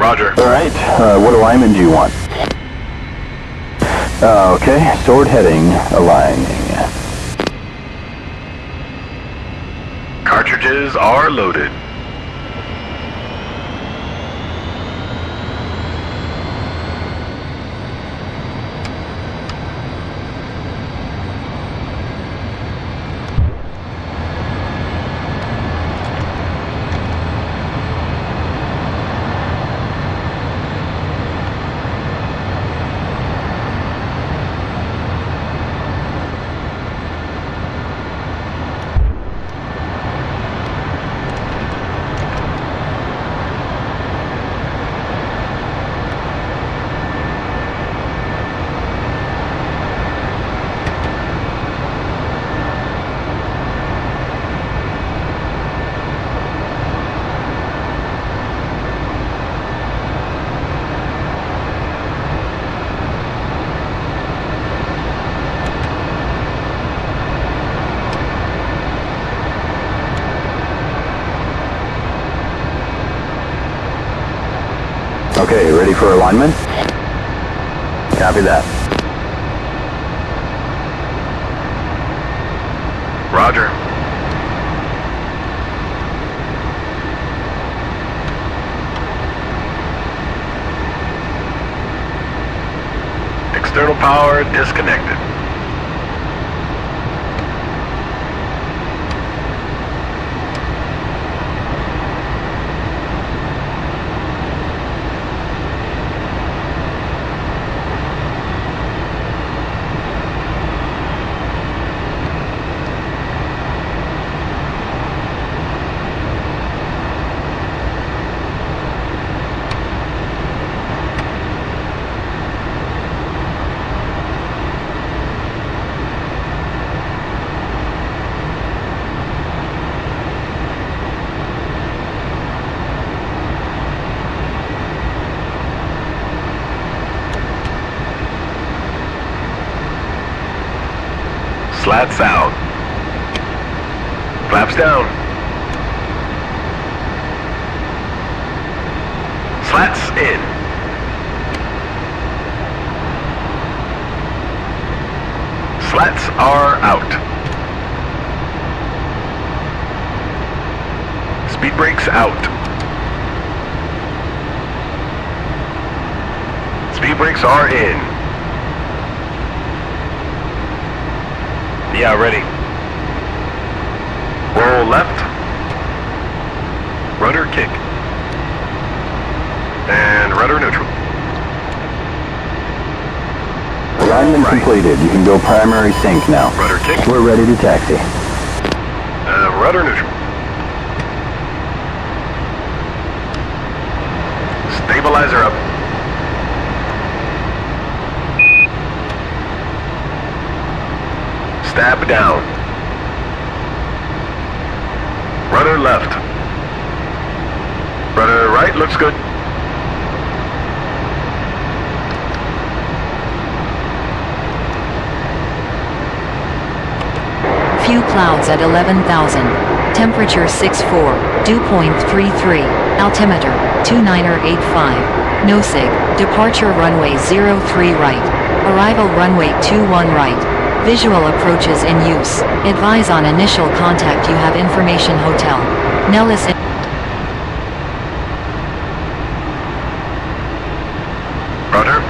Roger. Alright, what alignment do you want? Okay, sword heading, aligning. Cartridges are loaded. Okay, ready for alignment? Copy that. Roger. External power disconnected. Slats out. Flaps down. Slats in. Slats are out. Speed brakes out. Speed brakes are in. Yeah, ready. Roll left. Rudder kick. And rudder neutral. Alignment completed. You can go primary sync now. Rudder kick. We're ready to taxi. Rudder neutral. Stabilizer up. Stab down. Rudder left. Rudder right looks good. Few clouds at 11,000. Temperature 64. Dew point 33. Altimeter 2985. No sig. Departure runway 03 right. Arrival runway 21 right. Visual approaches in use. Advise on initial contact. You have information. Hotel Nellis. Roger.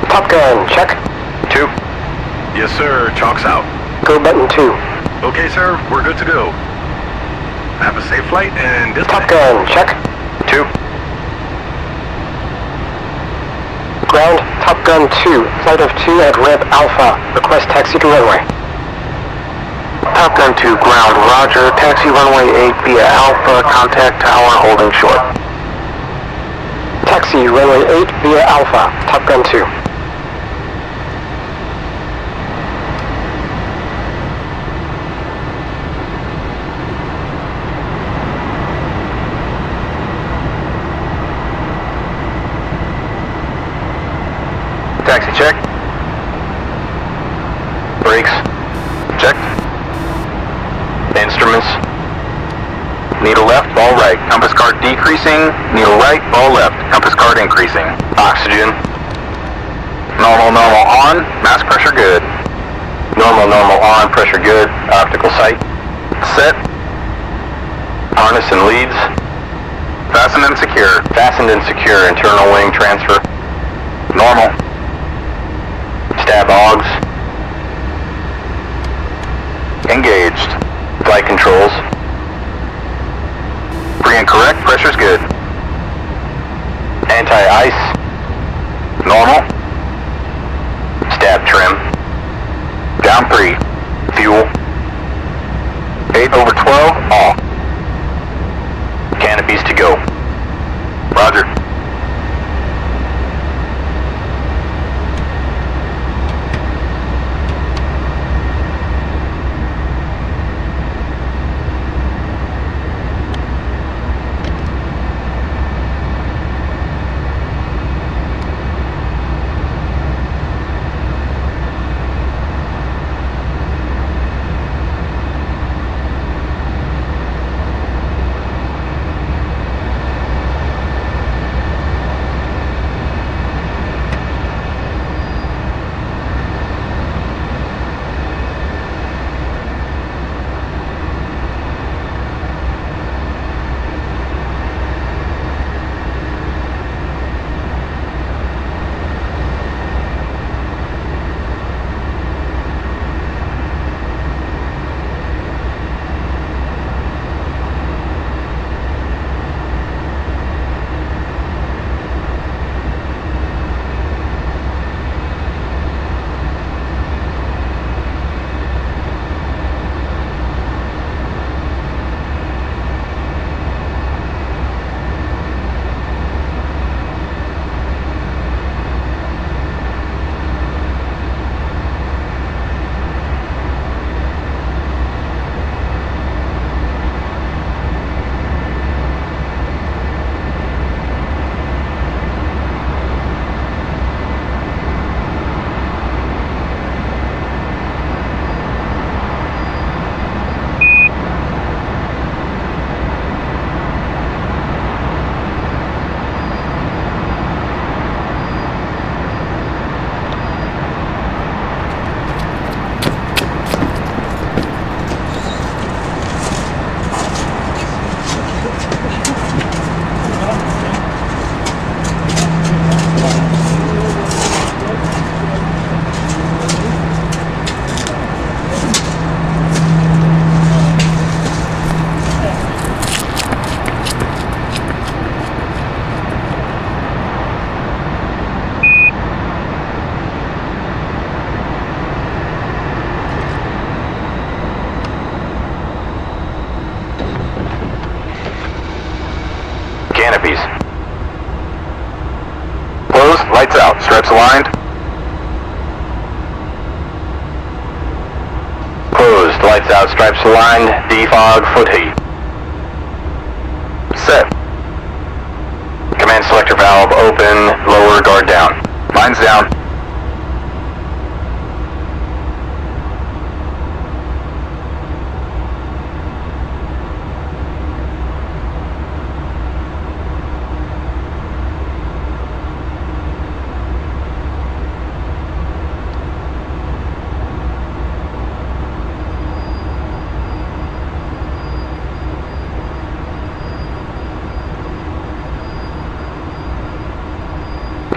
Top gun, check. 2. Yes, sir. Chalk's out. Go button 2. Okay, sir. We're good to go. Have a safe flight and Top disconnect. gun, check. 2. Ground, Top gun 2. Flight of 2 at Reb Alpha. Request taxi to runway. Top gun 2, ground, roger. Taxi runway 8 via Alpha. Contact tower holding short. Taxi runway 8 via Alpha. Top gun 2. Taxi check. Brakes. Checked. measurements. Needle left, ball right. Compass card decreasing. Needle right, ball left. Compass card increasing. Oxygen. Normal, normal on. Mass pressure good. Normal, normal on. Pressure good. Optical sight. Set. Harness and leads. Fastened and secure. Fastened and secure. Internal wing transfer. Normal. Stab augs. Engaged. Flight controls. Free and correct. Pressure's good. Anti-ice. Normal. Stab trim. Down 3. Fuel. 8/12. Off. Canopies to go. Roger. Canopies. Closed, lights out, stripes aligned. Closed, lights out, stripes aligned, defog, foot heat. Set. Command selector valve open, lower guard down. Mine's down.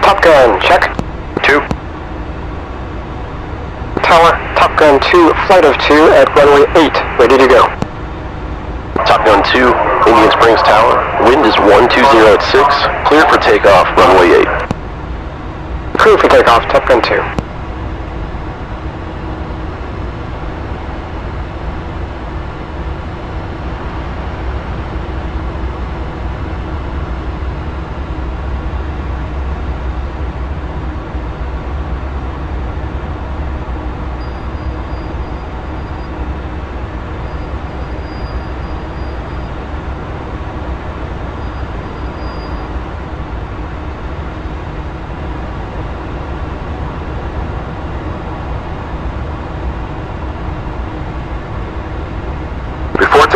Top Gun, check. 2. Tower, Top Gun 2, flight of 2 at runway 8, ready to go. Top Gun 2, Indian Springs Tower. Wind is 120 at 6. Clear for takeoff, runway 8. Clear for takeoff, Top Gun 2.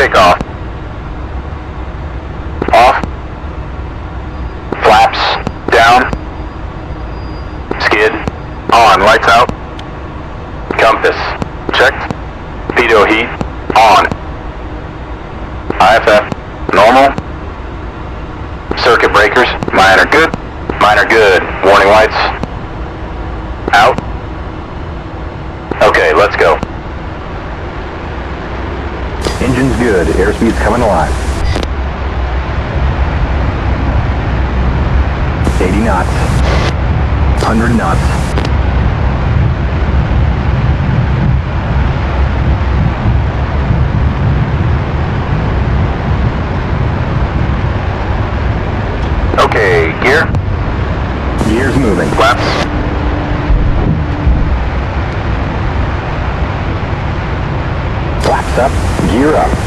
takeoff. Off. Flaps. Down. Skid. On. Lights out. Compass. Checked. Pitot heat. On. IFF. Normal. Circuit breakers. Mine are good. Mine are good. Warning lights. Out. Okay, let's go. Engine's good. Airspeed's coming alive. 80 knots. 100 knots. Okay, gear. Gears moving. Flaps. Flaps up. Gear up.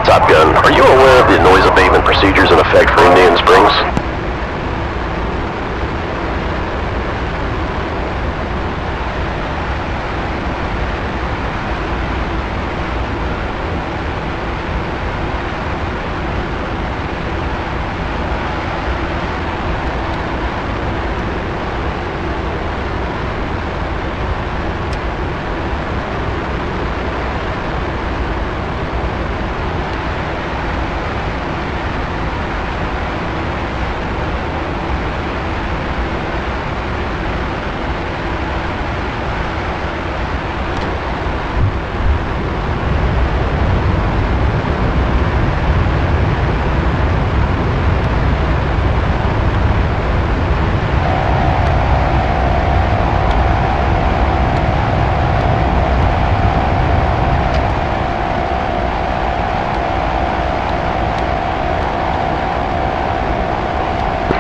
Top Gun, are you aware of the noise abatement procedures in effect for Indian Springs?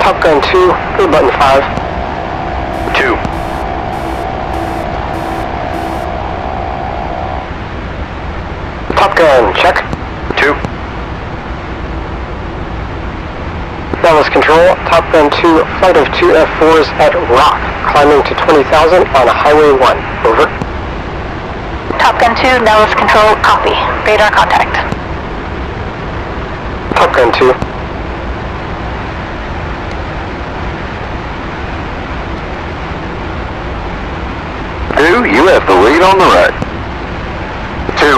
Top Gun 2, go button 5. 2. Top Gun, check. 2. Dallas Control, Top Gun 2, flight of 2 F4s at Rock, climbing to 20,000 on Highway 1. Over. Top Gun 2, Dallas Control, copy. Radar contact. Top Gun 2. You have the lead on the right. 2.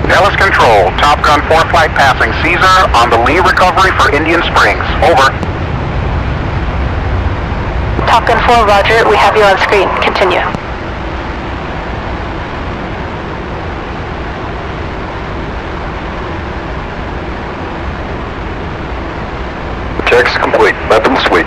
Dallas Control, Top Gun 4 flight passing Caesar on the lee recovery for Indian Springs. Over. Top Gun 4, roger. We have you on screen. Continue. Checks complete. Let them sweep.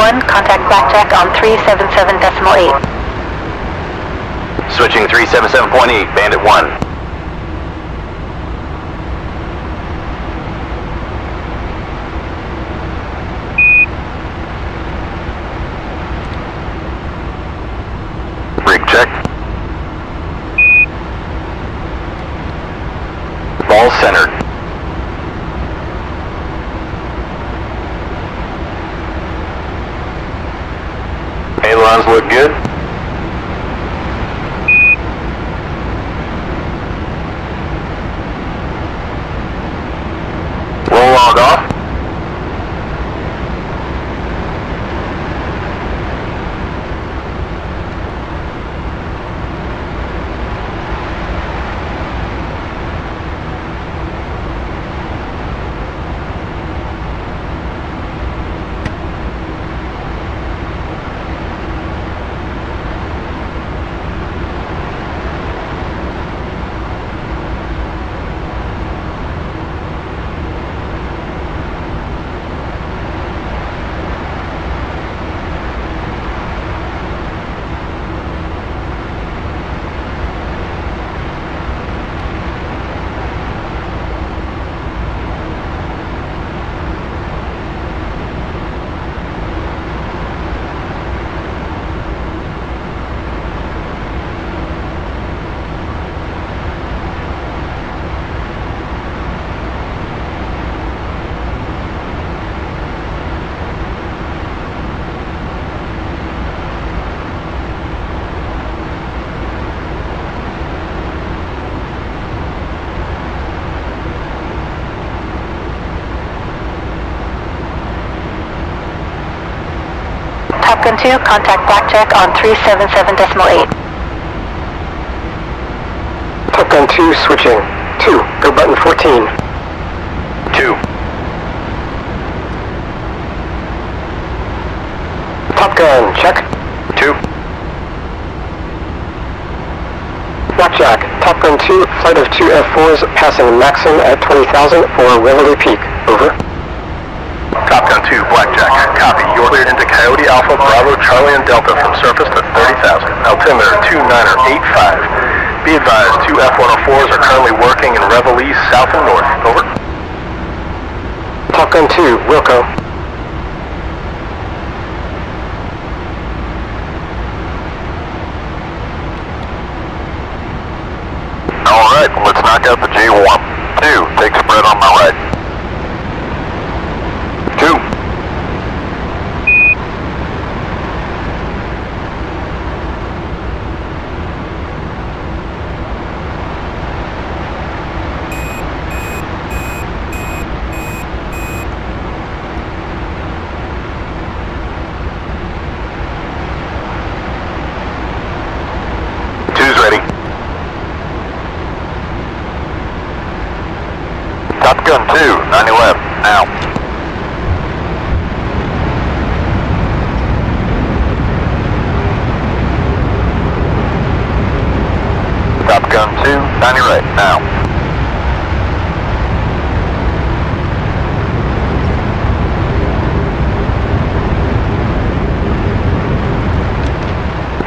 1, contact Blackjack on 377.8. Switching 377.8, Bandit 1. Rig check. Ball centered. Ailerons look good. Roll log off. Top Gun 2, contact Blackjack on 377.8. Top Gun 2 switching. 2, go button 14. 2. Top Gun, check. 2. Blackjack, Top Gun 2, flight of 2 F4s passing Maxim at 20,000 for Reveille Peak. Over. Top Gun 2, Blackjack. Copy. You're cleared into Coyote Alpha, Bravo, Charlie, and Delta from surface to 30,000. Altimeter 2985. Be advised, 2 F-104s are currently working in Reveille south and north. Over. Top Gun 2, Wilco. Alright, let's knock out the J-warm. 2, take spread on my right. 2. Two's ready. Top Gun 2, 90 left, now. Top Gun 2, 90 right, now.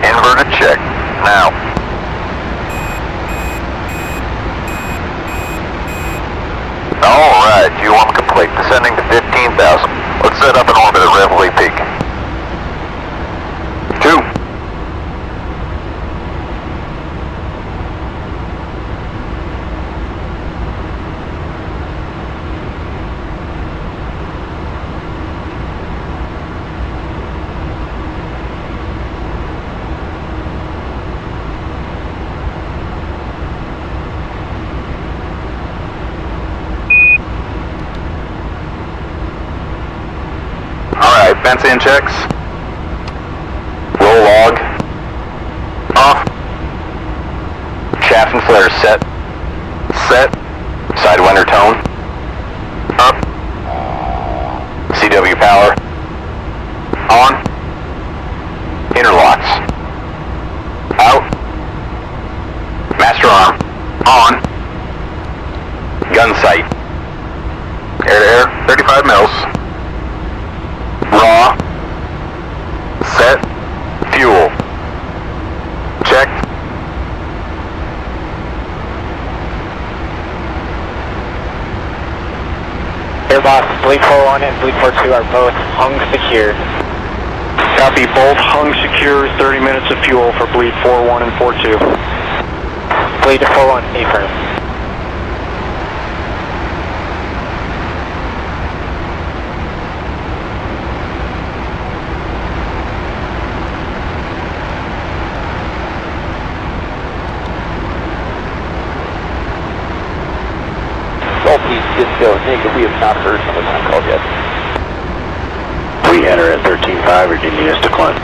Inverted check, now. Alright, G1 complete, descending to 15,000. Let's set up an orbit at Reveille Peak. 2. Alright, fence in checks. Roll log. Off. Shaft and flare set. Set. Sidewinder tone. Up. CW power. On. Interlocks. Out. Master arm. On. Gun sight. Air to air, 35 mils. Raw. Here, boss. Bleed 4-1 and bleed 4-2 are both hung secure. Copy, both hung secure, 30 minutes of fuel for bleed 4-1 and 4-2. Bleed 4-1, affirm. Southeast Disco, Nick, we have not heard from the time called yet. We enter at 13.5 or do you need us to climb?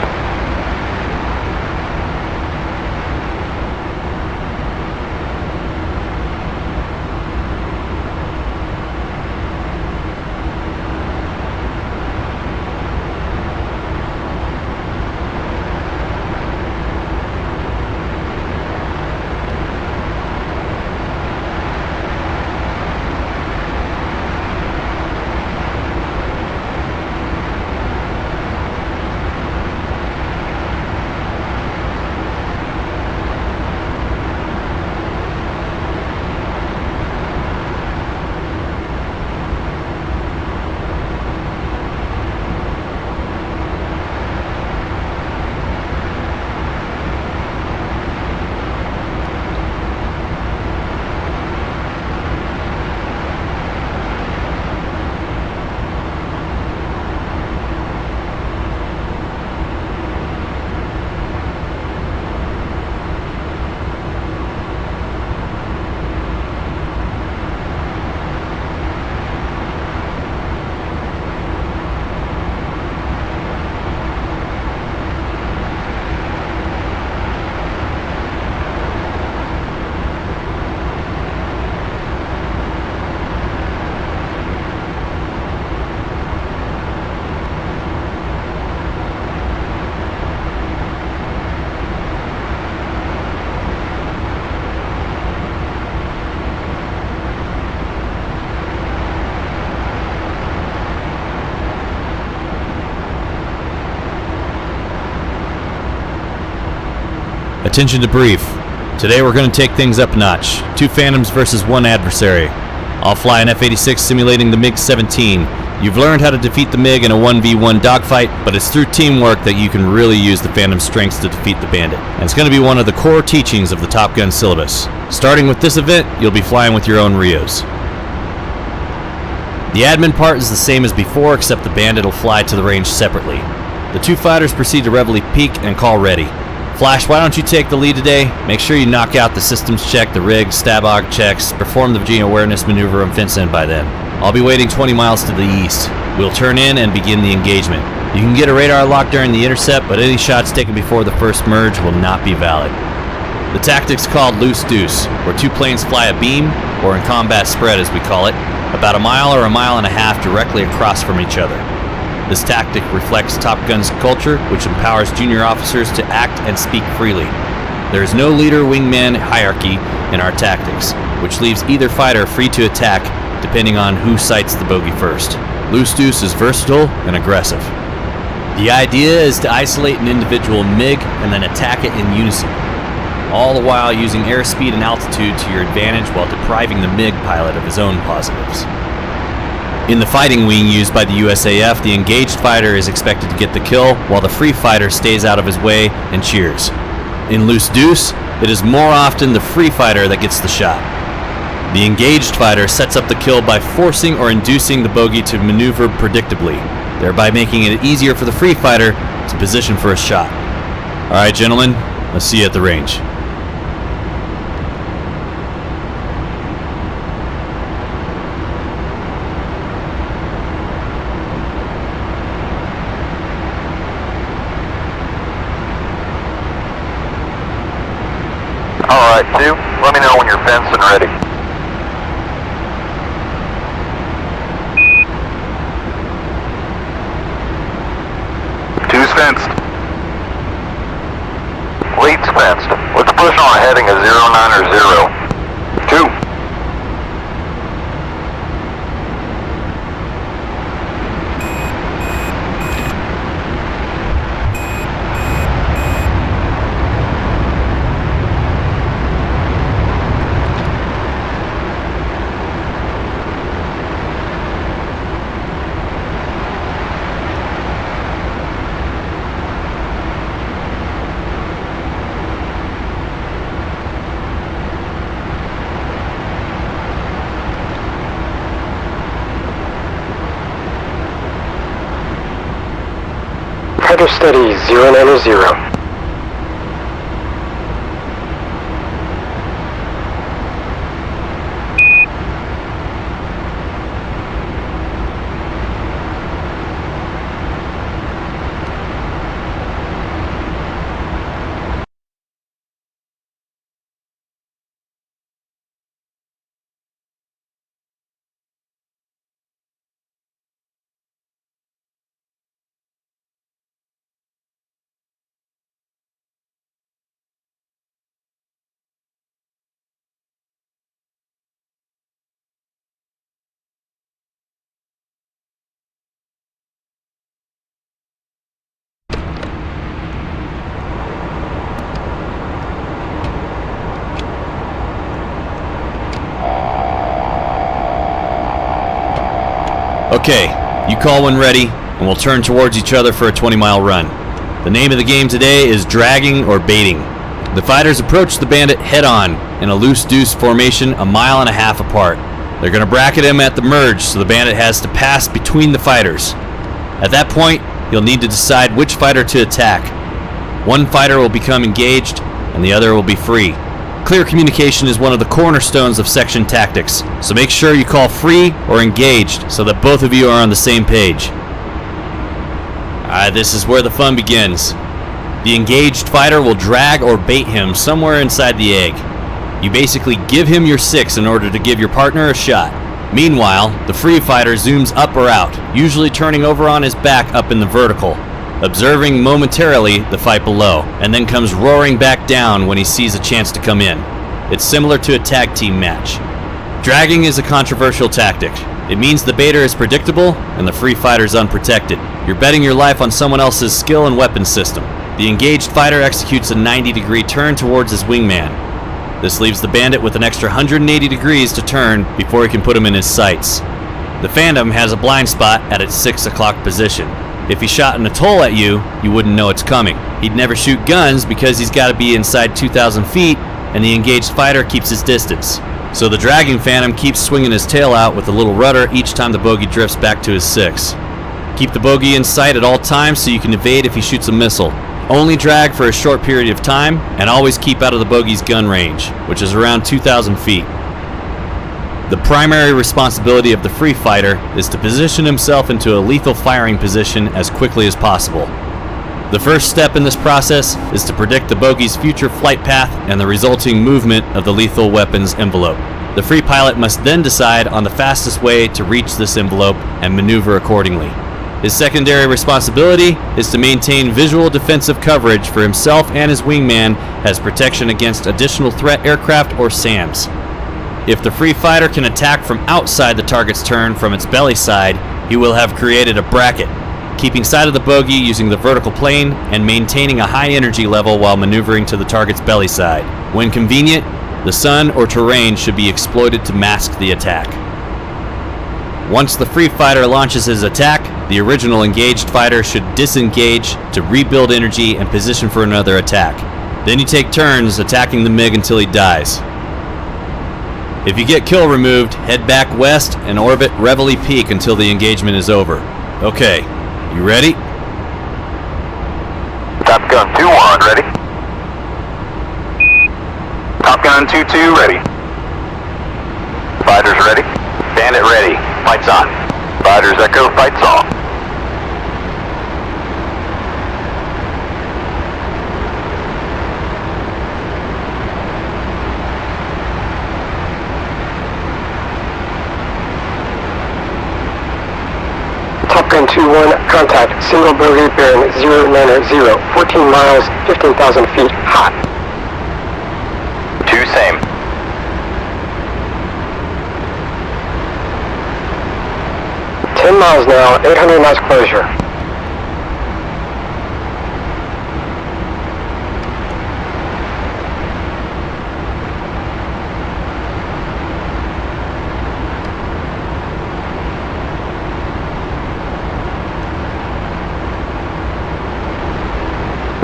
Attention to brief. Today we're going to take things up a notch. 2 Phantoms versus 1 adversary. I'll fly an F-86 simulating the MiG-17. You've learned how to defeat the MiG in a 1v1 dogfight, but it's through teamwork that you can really use the Phantom's strengths to defeat the Bandit. And it's going to be one of the core teachings of the Top Gun syllabus. Starting with this event, you'll be flying with your own Rios. The admin part is the same as before, except the Bandit will fly to the range separately. The 2 fighters proceed to Reveille peak and call ready. Flash, why don't you take the lead today? Make sure you knock out the systems check, the rig, stabog checks, perform the Virginia awareness maneuver and fence in by then. I'll be waiting 20 miles to the east. We'll turn in and begin the engagement. You can get a radar lock during the intercept, but any shots taken before the first merge will not be valid. The tactic's called Loose Deuce, where 2 planes fly a beam, or in combat spread as we call it, about a mile or a mile and a half directly across from each other. This tactic reflects Top Gun's culture, which empowers junior officers to act and speak freely. There is no leader-wingman hierarchy in our tactics, which leaves either fighter free to attack depending on who sights the bogey first. Loose Deuce is versatile and aggressive. The idea is to isolate an individual MiG and then attack it in unison, all the while using airspeed and altitude to your advantage while depriving the MiG pilot of his own positives. In the fighting wing used by the USAF, the engaged fighter is expected to get the kill, while the free fighter stays out of his way and cheers. In Loose Deuce, it is more often the free fighter that gets the shot. The engaged fighter sets up the kill by forcing or inducing the bogey to maneuver predictably, thereby making it easier for the free fighter to position for a shot. Alright gentlemen, let's see you at the range. Alright, 2, let me know when you're fenced and ready. Two's fenced. Lead's fenced. Let's push on a heading of 09 or 0. 2. Fighter steady, 090. Okay, you call when ready, and we'll turn towards each other for a 20-mile run. The name of the game today is dragging or baiting. The fighters approach the bandit head-on in a loose deuce formation 1.5 miles apart. They're going to bracket him at the merge, so the bandit has to pass between the fighters. At that point, you'll need to decide which fighter to attack. One fighter will become engaged, and the other will be free. Clear communication is one of the cornerstones of section tactics, so make sure you call free or engaged so that both of you are on the same page. This is where the fun begins. The engaged fighter will drag or bait him somewhere inside the egg. You basically give him your 6 in order to give your partner a shot. Meanwhile, the free fighter zooms up or out, usually turning over on his back up in the vertical, observing momentarily the fight below, and then comes roaring back down when he sees a chance to come in. It's similar to a tag team match. Dragging is a controversial tactic. It means the baiter is predictable and the free fighter is unprotected. You're betting your life on someone else's skill and weapon system. The engaged fighter executes a 90-degree turn towards his wingman. This leaves the bandit with an extra 180 degrees to turn before he can put him in his sights. The Phantom has a blind spot at its 6 o'clock position. If he shot an atoll at you, you wouldn't know it's coming. He'd never shoot guns because he's got to be inside 2,000 feet, and the engaged fighter keeps his distance. So the dragging Phantom keeps swinging his tail out with a little rudder each time the bogey drifts back to his 6. Keep the bogey in sight at all times so you can evade if he shoots a missile. Only drag for a short period of time, and always keep out of the bogey's gun range, which is around 2,000 feet. The primary responsibility of the free fighter is to position himself into a lethal firing position as quickly as possible. The first step in this process is to predict the bogey's future flight path and the resulting movement of the lethal weapon's envelope. The free pilot must then decide on the fastest way to reach this envelope and maneuver accordingly. His secondary responsibility is to maintain visual defensive coverage for himself and his wingman as protection against additional threat aircraft or SAMs. If the free fighter can attack from outside the target's turn from its belly side, he will have created a bracket, keeping sight of the bogey using the vertical plane and maintaining a high energy level while maneuvering to the target's belly side. When convenient, the sun or terrain should be exploited to mask the attack. Once the free fighter launches his attack, the original engaged fighter should disengage to rebuild energy and position for another attack. Then you take turns attacking the MiG until he dies. If you get kill removed, head back west and orbit Reveille Peak until the engagement is over. Okay, you ready? Top Gun 2-1, ready? Top Gun 2-2, ready. Fighters ready. Bandit ready. Fights on. Fighters echo, fights on. Top Gun 2-1, contact, single bogey bearing 090, 14 miles, 15,000 feet, hot. 2 same. Miles now, 800 knots closure.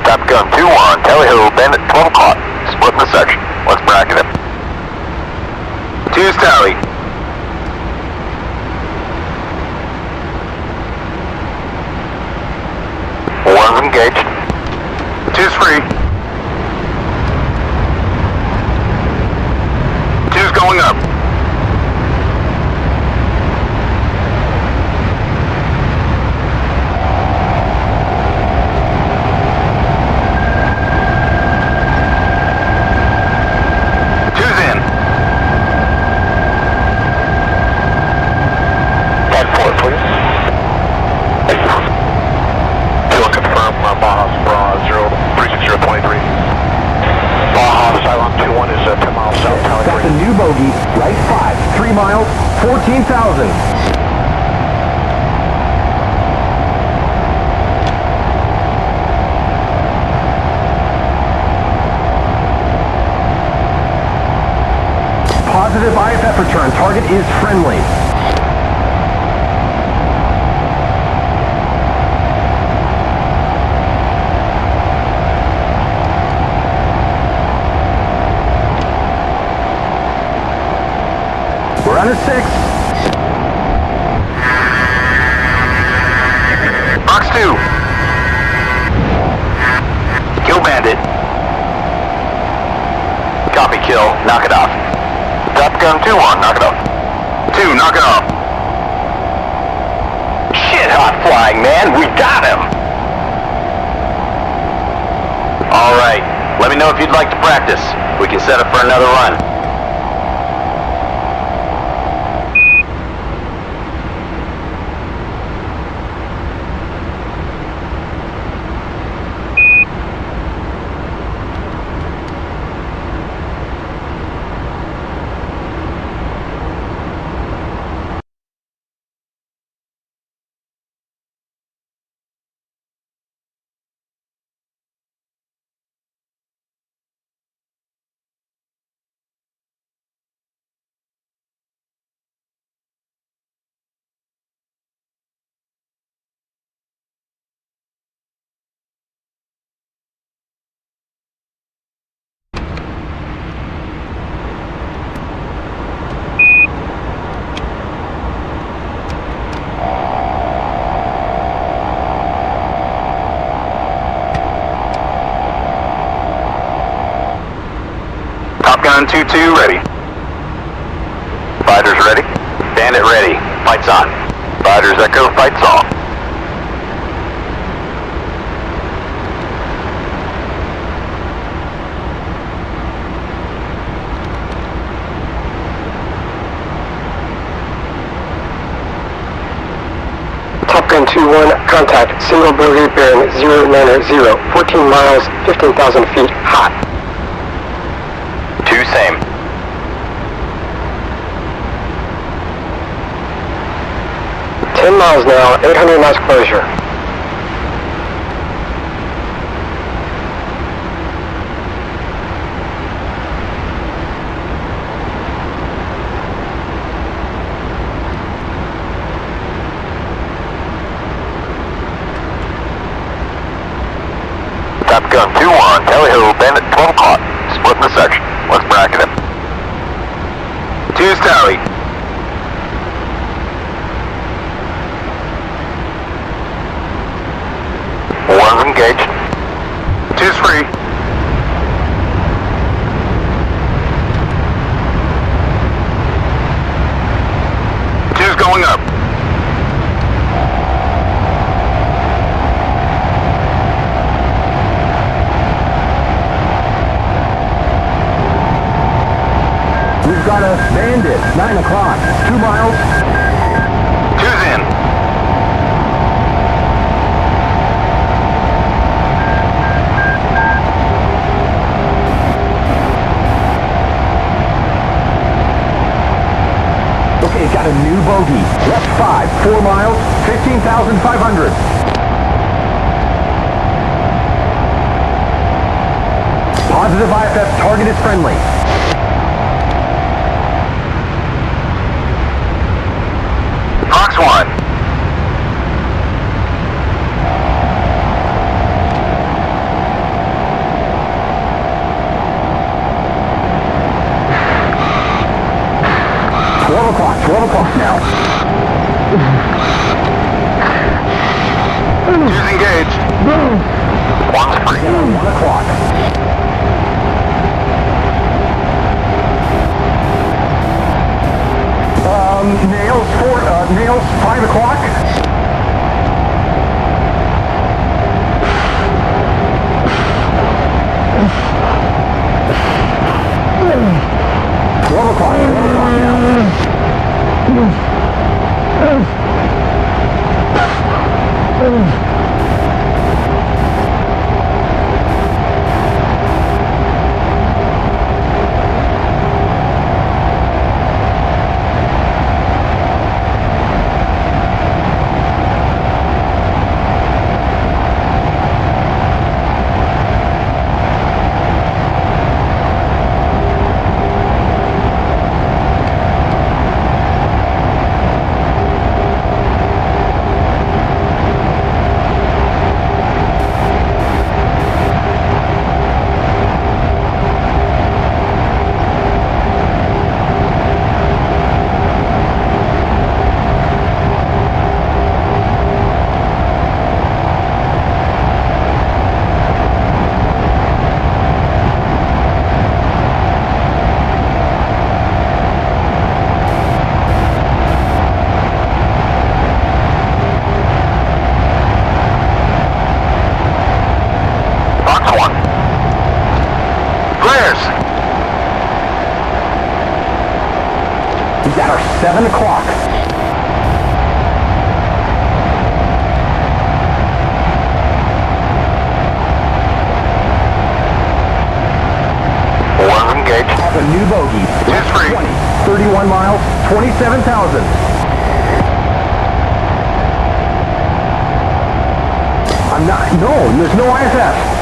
Top Gun 2-1, Tally Ho, Bandit 12 o'clock. Split in the section. Let's bracket him. 2's Tally. One's engaged. 14,000. Positive IFF return. Target is friendly. We're on a 6. Box 2. Kill bandit. Copy kill. Knock it off. Top gun 2-1. Knock it off. 2. Knock it off. Shit hot flying, man. We got him. All right. Let me know if you'd like to practice. We can set up for another run. Top gun 2-2 ready. Fighters ready. Bandit ready. Fights on. Fighters echo. Fights on. Top Gun 2-1, contact. Single bogey bearing 090. 14 miles, 15,000 feet. Hot. 2 same. Ten miles now, 800 knots closure. Top gun 2-1, tally ho, bandit 12 o'clock. Split the section. Let's bracket him. 2's tally. 1's engaged. 2's free. 2's going up. We've got a bandit, 9 o'clock, 2 miles. 2's in. Okay, got a new bogey. Left 5, 4 miles, 15,500. Positive IFF, target is friendly. Fox 1. Twelve o'clock now. 2's engaged. 1's free. 1 o'clock. Nails, 5 o'clock. 12 o'clock now. He's at our 7 o'clock. One engaged. Has a new bogey. Two's free. 31 miles, 27,000. I'm not, no, there's no ISS.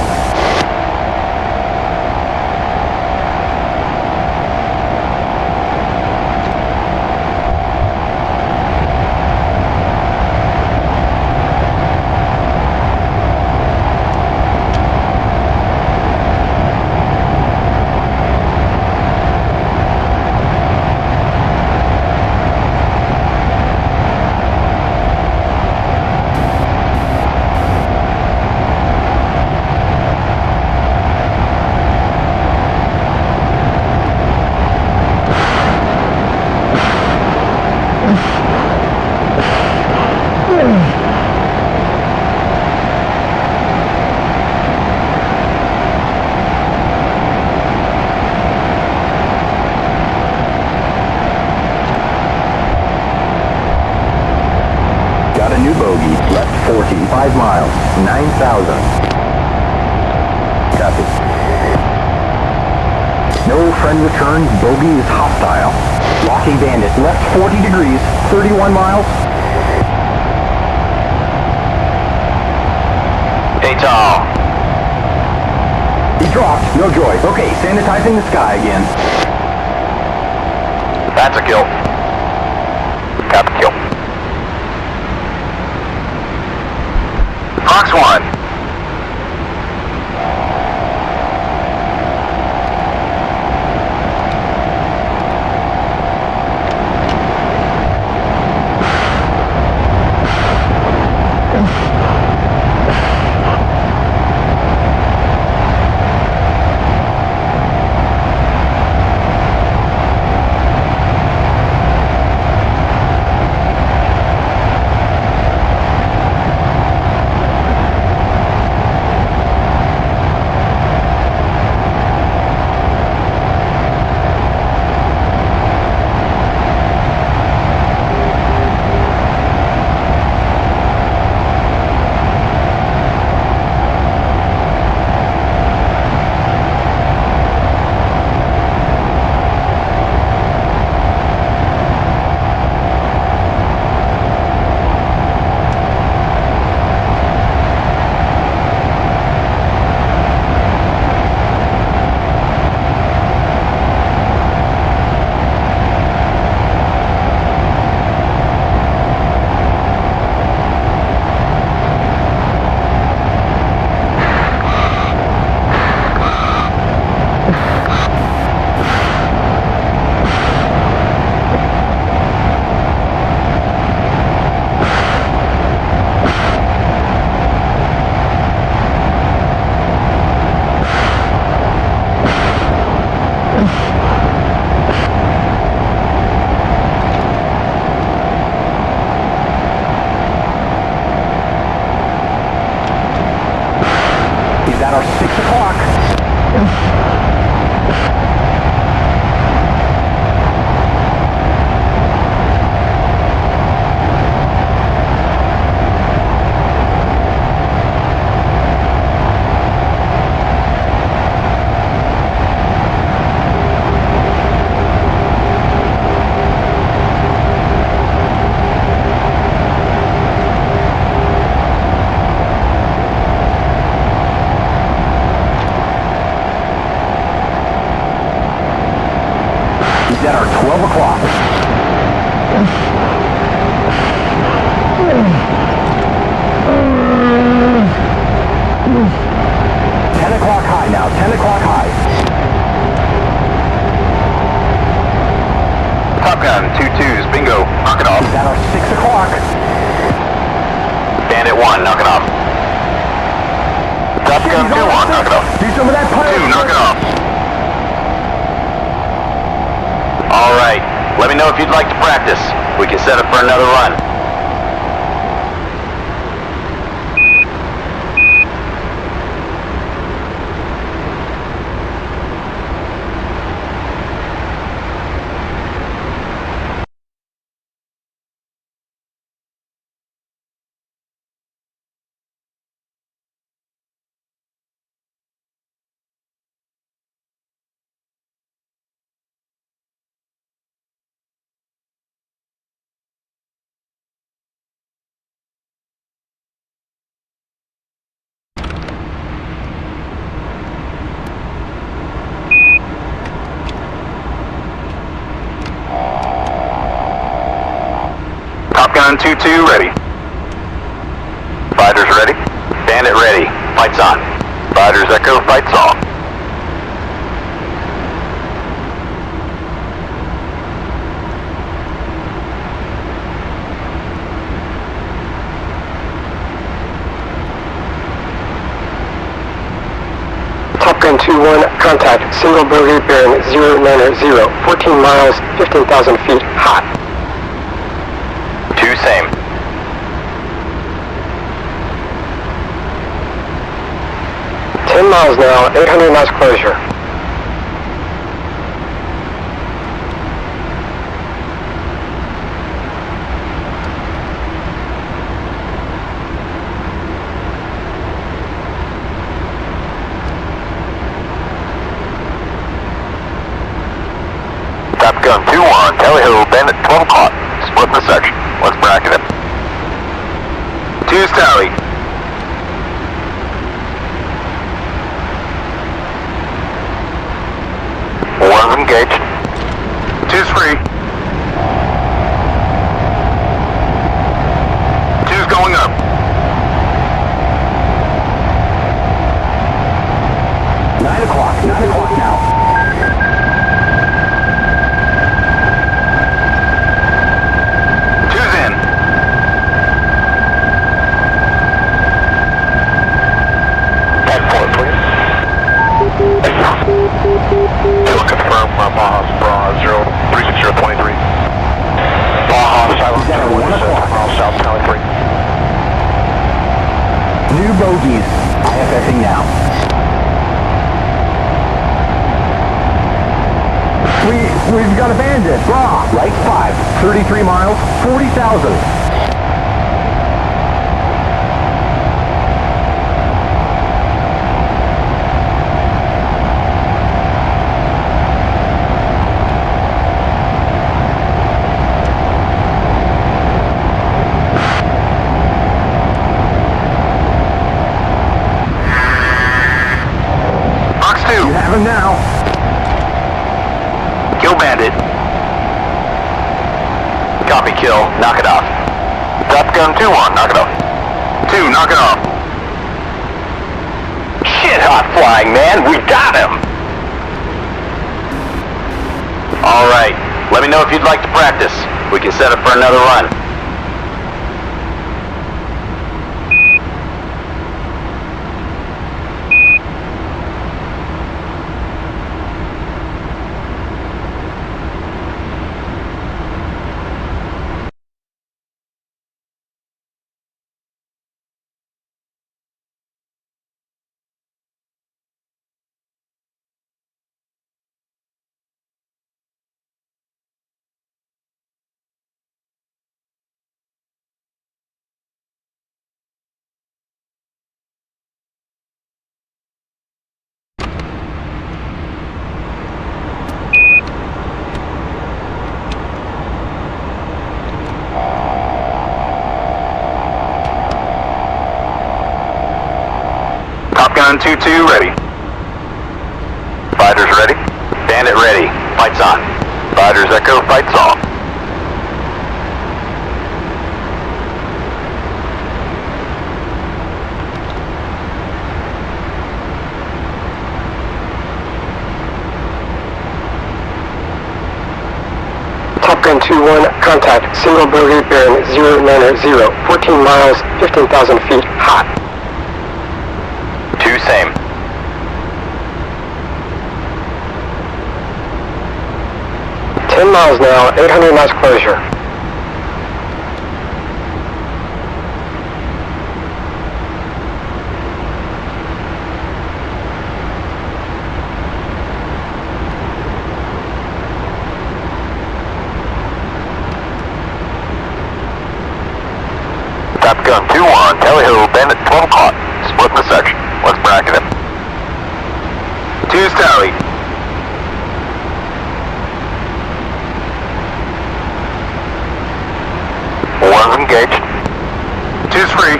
Got a new bogey, left 40, 5 miles, 9,000. Copy. No friend return, bogey is hostile. Locking bandit, left 40 degrees, 31 miles. Hey, Tom. He dropped, no joy. Okay, sanitizing the sky again. That's a kill. Copy kill. Fox 1. He's at our 6 o'clock. He's at our 12 o'clock. $10 o'clock high now, 10 o'clock high. Top Gun, 2-2s, bingo, knock it off. He's at our 6 o'clock. Bandit 1, knock it off. Top Gun, 2-1, knock it off. Do some of that pilot. 2, knock it off. Alright, let me know if you'd like to practice. We can set up for another run. Gun 2-2 ready. Fighters ready. Bandit ready. Fights on. Fighters Echo, fights on. Top Gun 2-1, contact, single bogey bearing 090, 14 miles, 15,000 feet, hot. 2 same. Miles now, 800 knots closure. Top Gun 2-1, Tally Ho, Bandit 12 o'clock. Split the section. Let's bracket him. 2's Tally. One's engaged. 2's free. 2's going up. Nine o'clock now. 2's in. Tag 4, please. It'll confirm Baja Bra 36023. Baja Silent 1 South Tower 3. New bogeys. IFSing now. We've got a bandit. Bra. Right 5. 33 miles. 40,000. Box 2. You have him now. Kill Bandit. Copy kill. Knock it off. Top Gun 2-1. Knock it off. 2. Knock it off. Shit hot flying, man. We got him. Alright. Let me know if you'd like to practice. We can set up for another run. Top Gun 2-2 ready. Fighters ready. Bandit ready. Fights on. Fighters Echo, fights on. Top Gun 2-1, contact, single bogey bearing 090, 14 miles, 15,000 feet, hot. 2 same. Miles now, 800 knots closure. Top Gun 2-1, Tally Ho, Bandit 12 o'clock. Split the section. Let's bracket him. 2's Tally. One's engaged. 2's free.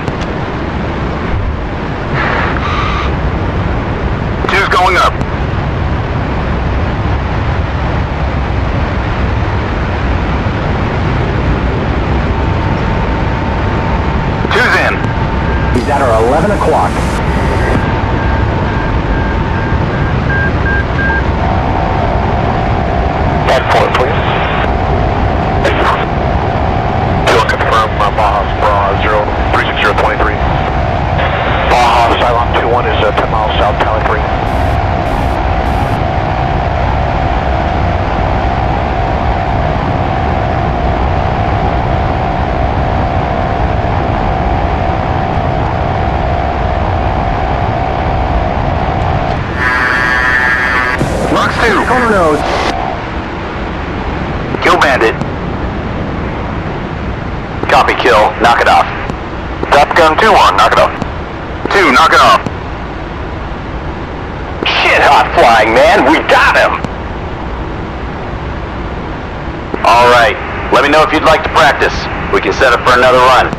2's going up. 2. Corner nose. Kill bandit. Copy kill. Knock it off. Top gun 2-1. Knock it off. 2. Knock it off. Shit hot flying, man. We got him. All right. Let me know if you'd like to practice. We can set up for another run.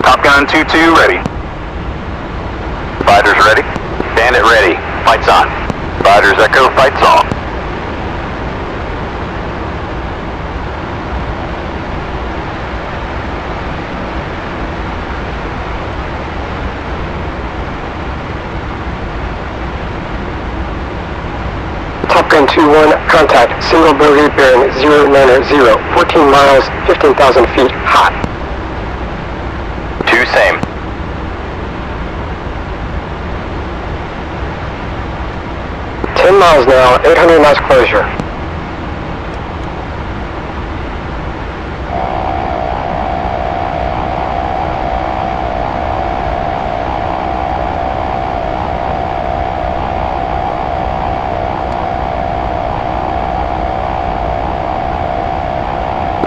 Top gun 2-2 ready. Fighters ready. Bandit ready. Fights on. Fighters echo. Fights on. Top Gun 2-1, contact, single bogey bearing 090, 14 miles, 15,000 feet, hot. 2 same. Miles now, 800 knots closure.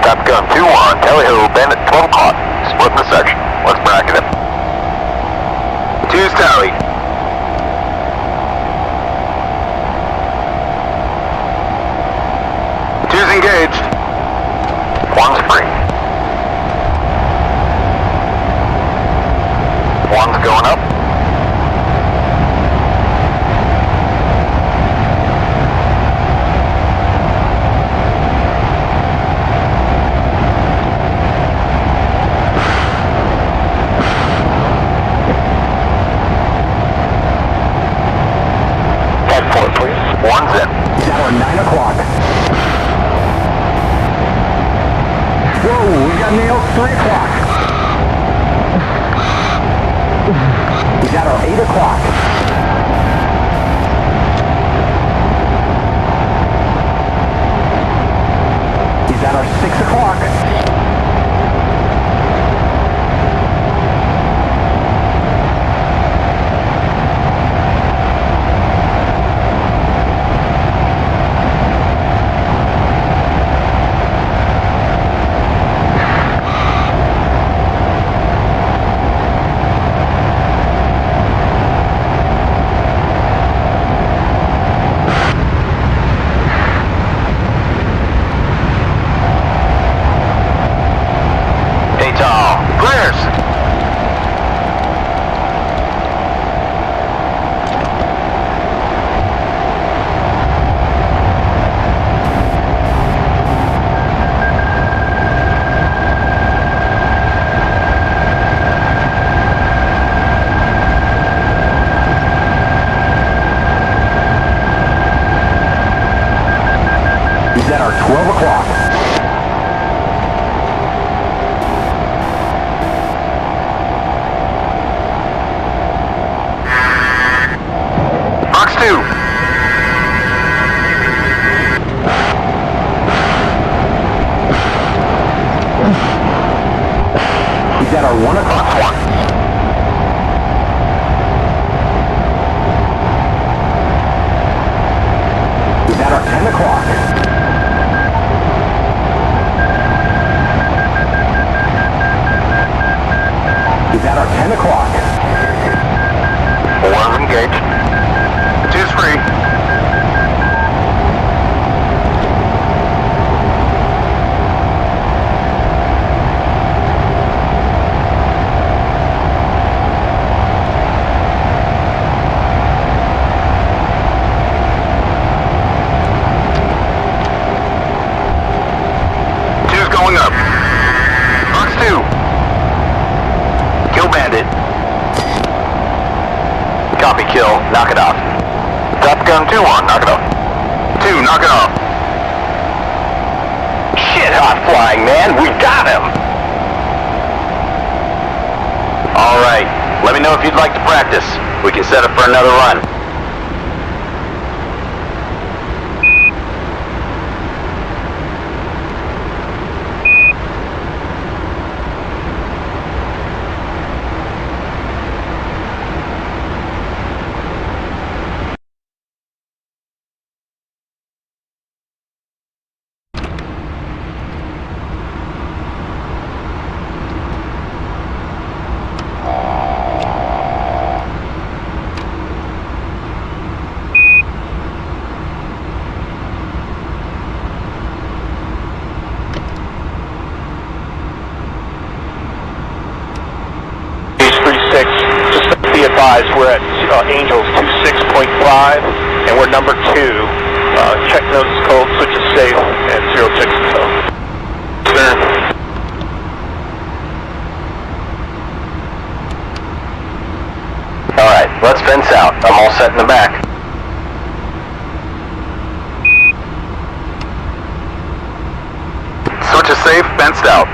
Top Gun 2-1, Tally Ho, Bandit 12 o'clock. Split the section. Let's bracket him. 2's Tally. Two's engaged. 1's free. 1's going up. Head for it, please. 1's in. Tower 9 o'clock. Whoa, we got nailed 3 o'clock. We got our 8 o'clock. He's at our 6 o'clock. He's at our 12 o'clock. Box 2. He's at our 1 o'clock. Box 1. He's at our 10 o'clock. He's at our 10 o'clock. 1's engaged. 2's free. Gun 2-1, knock it off. 2, knock it off. Shit hot flying, man. We got him. All right, let me know if you'd like to practice. We can set up for another run. We're at Angels 26.5, and we're number 2. Check notes code, switch is safe, and 06 code. Alright, let's fence out. I'm all set in the back. Switch is safe, fenced out.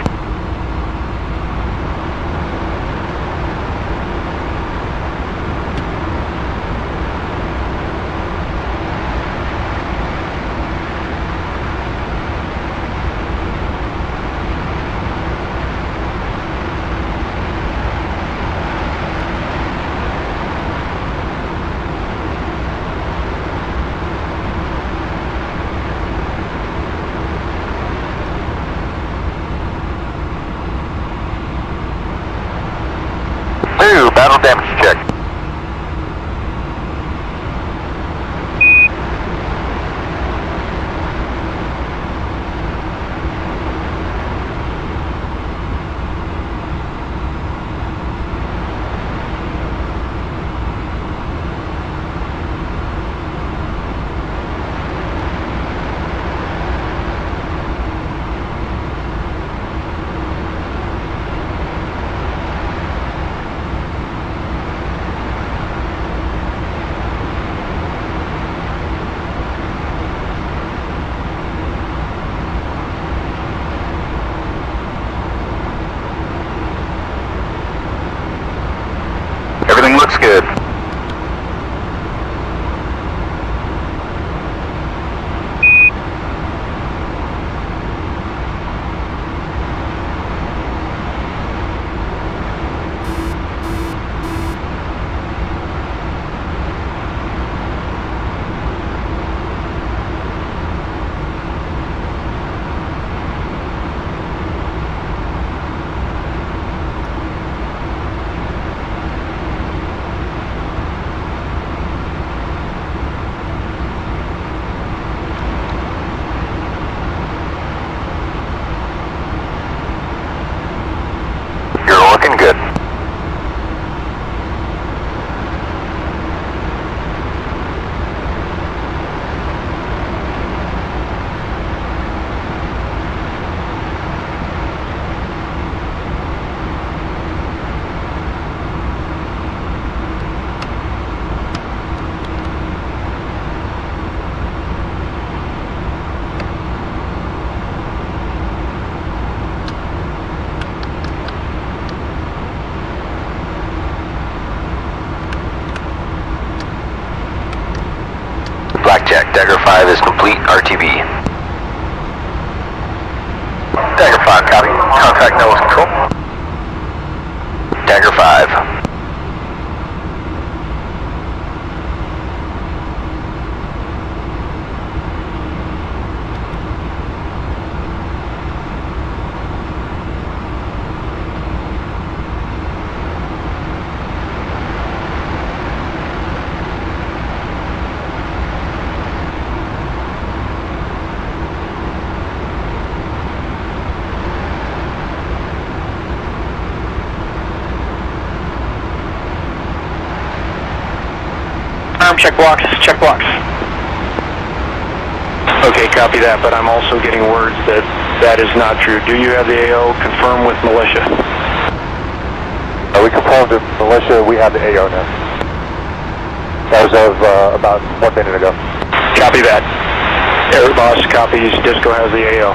Battle damage check. Everything looks good. Looking good. Blackjack, Dagger 5 is complete, RTB. Dagger 5, copy. Contact Noah's control. Dagger 5. Check blocks, check blocks. Okay, copy that, but I'm also getting words that that is not true. Do you have the AO confirmed with militia? We confirmed with militia, we have the AO now. As of about 1 minute ago. Copy that. Air boss copies. Disco has the AO.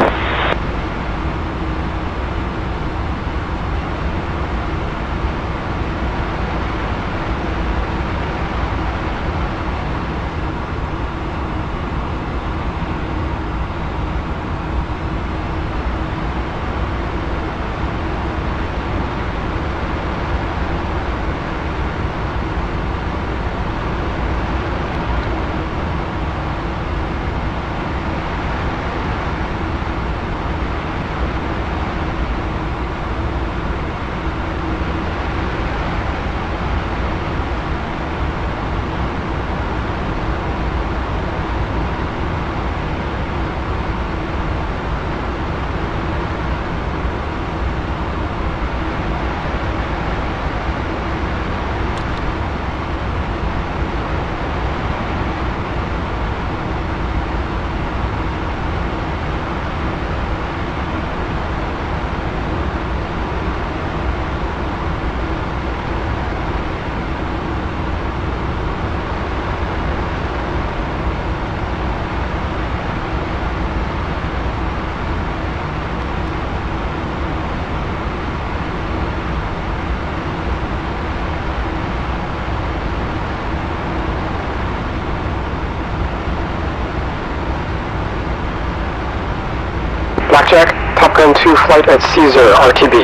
Blackjack, Top Gun 2 flight at Caesar, RTB.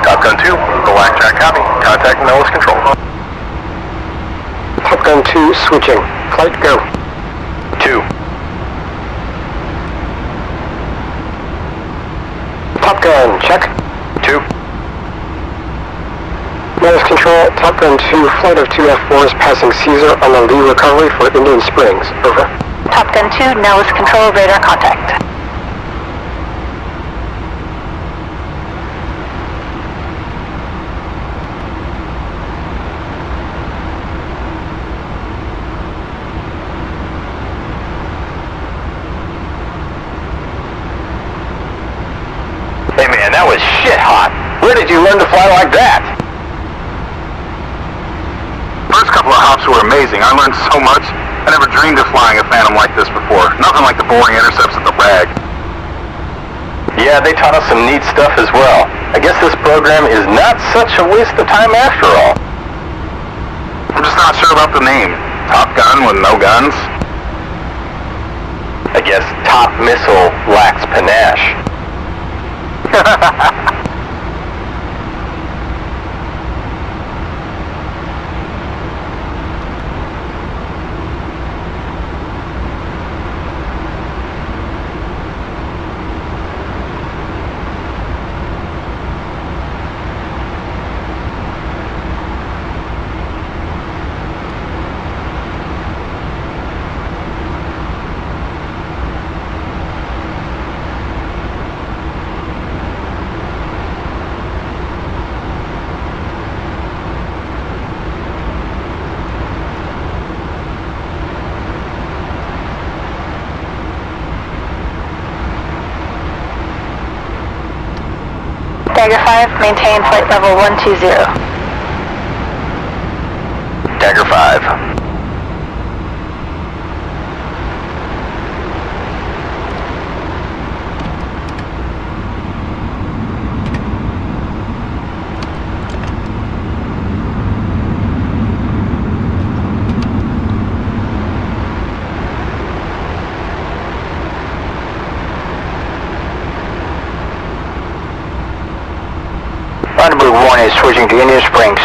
Top Gun 2, Blackjack copy. Contact Nellis Control. Top Gun 2 switching. Flight go. 2. Top Gun, check. 2. Nellis Control, Top Gun 2, flight of 2 F4s passing Caesar on the lee recovery for Indian Springs. Over. Top Gun 2, Nellis Control, radar contact. Hey man, that was shit hot. Where did you learn to fly like that? First couple of hops were amazing. I learned so much. I never dreamed of flying a Phantom like this before. Nothing like the boring intercepts at the RAG. Yeah, they taught us some neat stuff as well. I guess this program is not such a waste of time after all. I'm just not sure about the name. Top Gun with no guns? I guess Top Missile lacks panache. Dagger 5, maintain flight level 120. Dagger 5. Thunderbird 1 is switching to Indian Springs.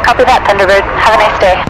Copy that, Thunderbird. Have a nice day.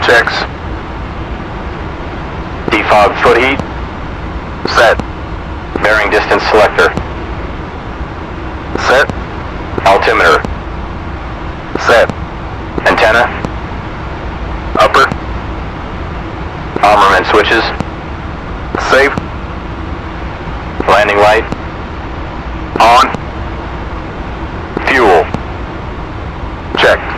Checks. Defog foot heat. Set. Bearing distance selector. Set. Altimeter. Set. Antenna. Upper. Armament switches. Safe. Landing light. On. Fuel. Checked.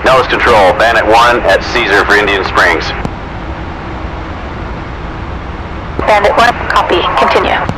Nose control, Bandit 1 at Caesar for Indian Springs. Bandit 1, copy. Continue.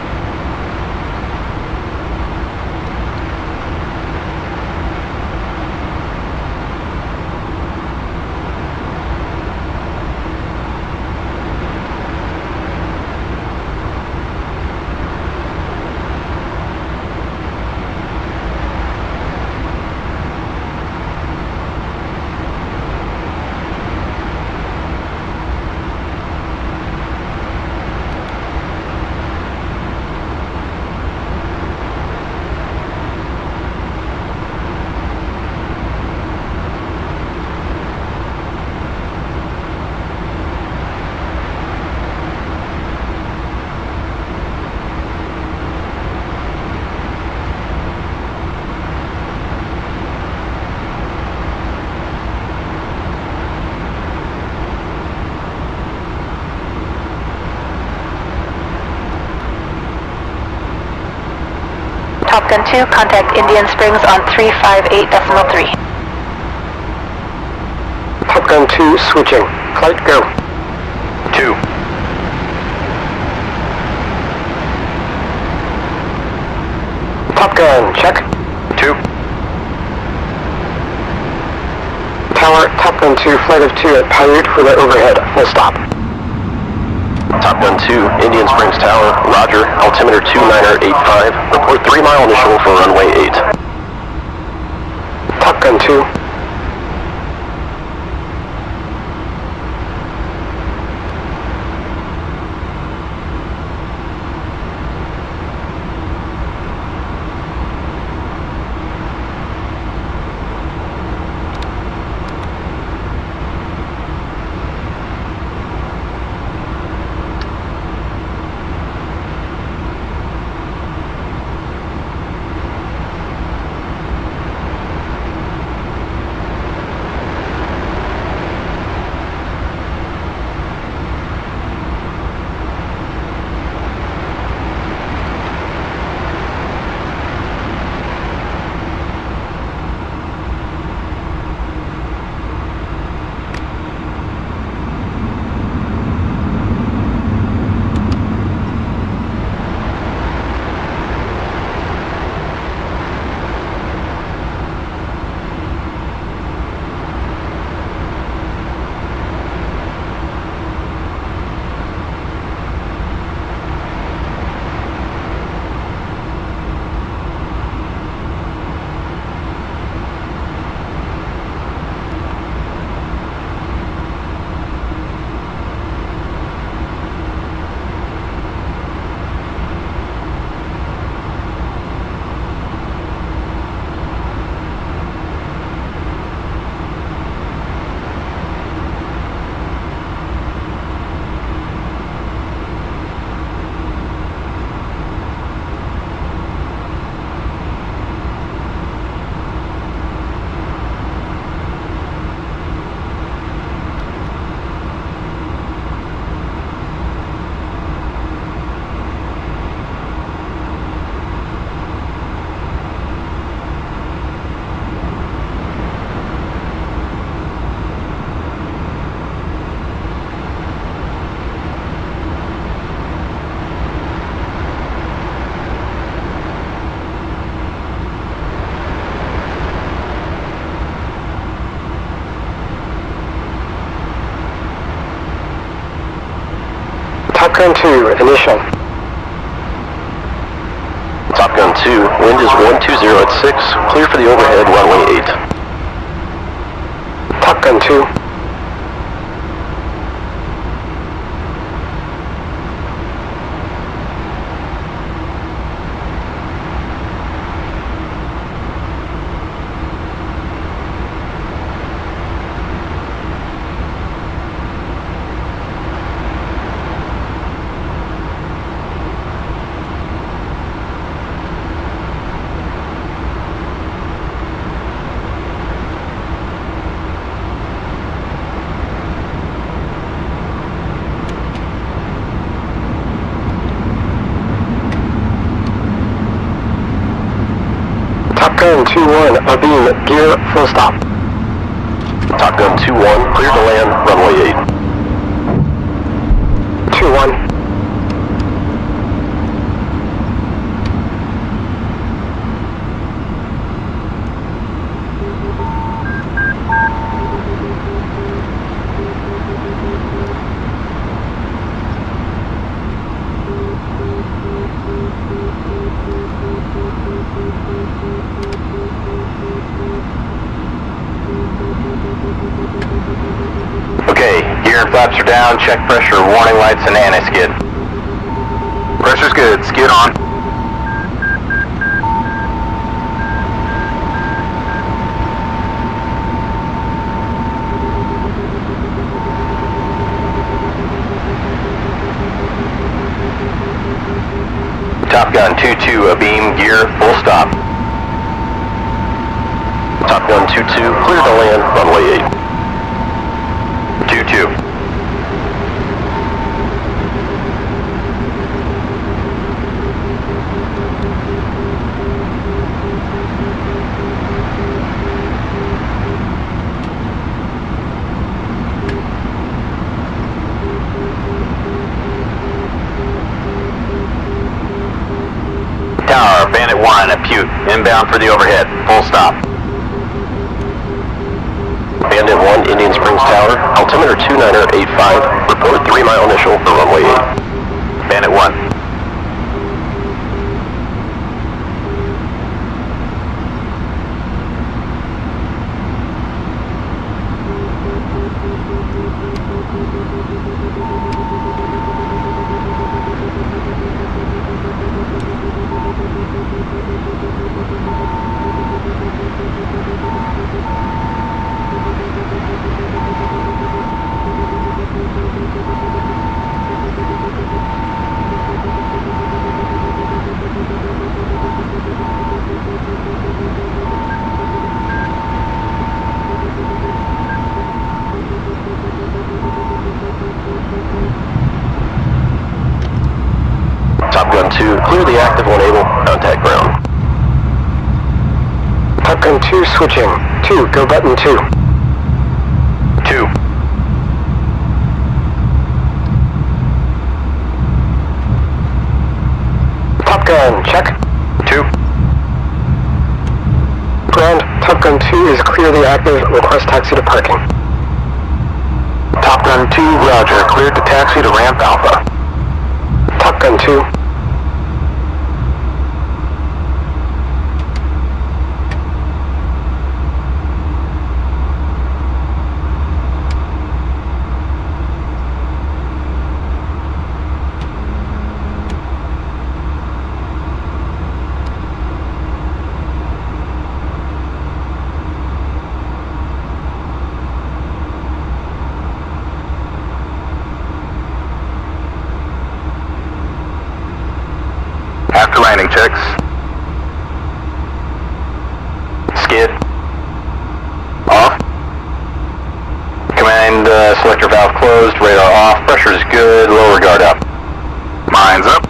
Top Gun 2, contact Indian Springs on 358.3. Top Gun 2 switching. Flight go. 2. Top Gun, check. 2. Tower, Top Gun 2, flight of 2 at Paiute for the overhead. Full stop. Top Gun 2, Indian Springs Tower, roger, altimeter 2985, report 3 mile initial for runway 8. Top Gun 2. Gun 2, initial. Top Gun 2, wind is 120 at 6, clear for the overhead runway 8. Top Gun 2. Top Gun 2-1, abeam, gear, full stop. Top Gun 2-1, clear to land, runway 8. 2-1. Okay, gear and flaps are down, check pressure, warning lights, and anti-skid. Pressure's good, skid on. Top Gun 2-2, abeam, gear, full stop. Top Gun 2-2, clear to land, runway 8. 2-2. Tower, Bandit 1 at Butte, inbound for the overhead, full stop. Bandit 1, Indian Springs Tower, altimeter 2985, report 3 mile initial for runway 8. Bandit 1. Top Gun 2, clear the active when able, contact ground. Top Gun 2 switching. 2, go button 2. 2. Top Gun, check. 2. Ground, Top Gun 2 is clear the active, request taxi to parking. Top Gun 2, roger, cleared to taxi to ramp Alpha. Top Gun 2. After landing checks. Skid. Off. Command selector valve closed, radar off, pressure is good, lower guard up. Mines up.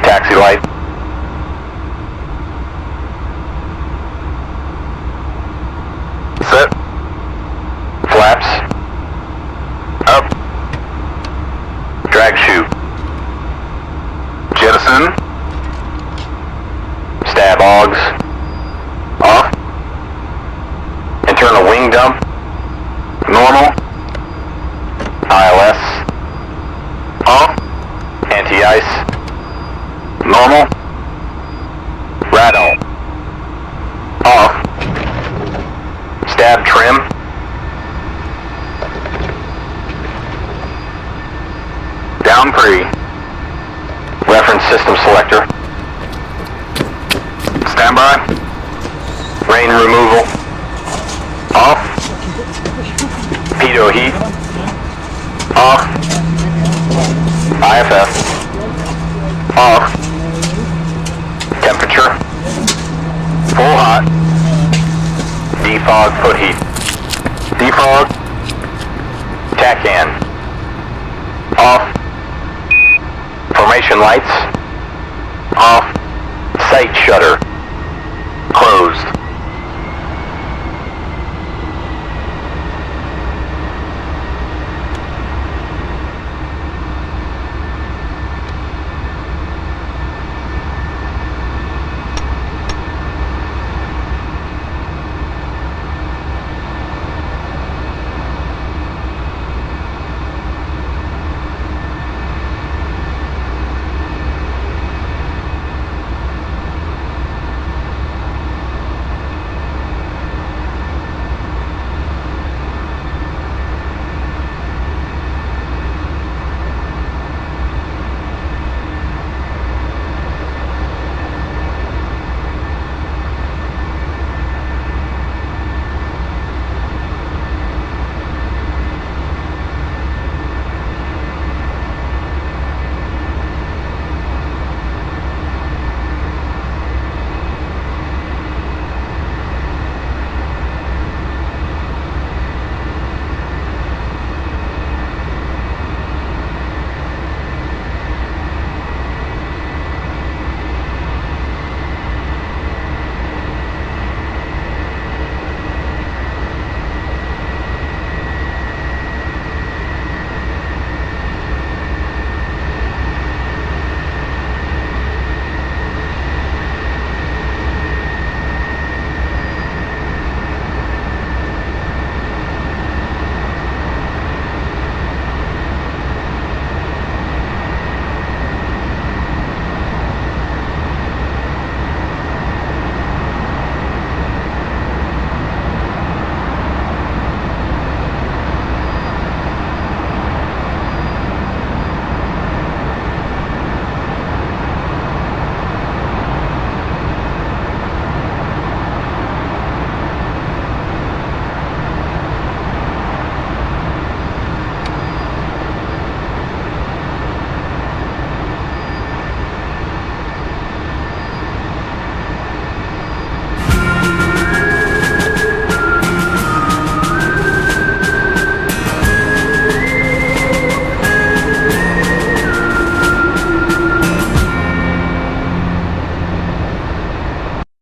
Taxi light. Set. Flaps. Up. Drag chute. Jettison. Stab augs. Off. Internal wing dump. Normal. ILS. Off. Heavy ice. Normal. Radar. Off. Stab trim. Down 3. Reference system selector. Standby. Rain removal. Off. Pitot heat. Off. IFF. Off. Temperature. Full hot. Defog foot heat. Defog. TACAN. Off. Formation lights. Off. Sight shutter.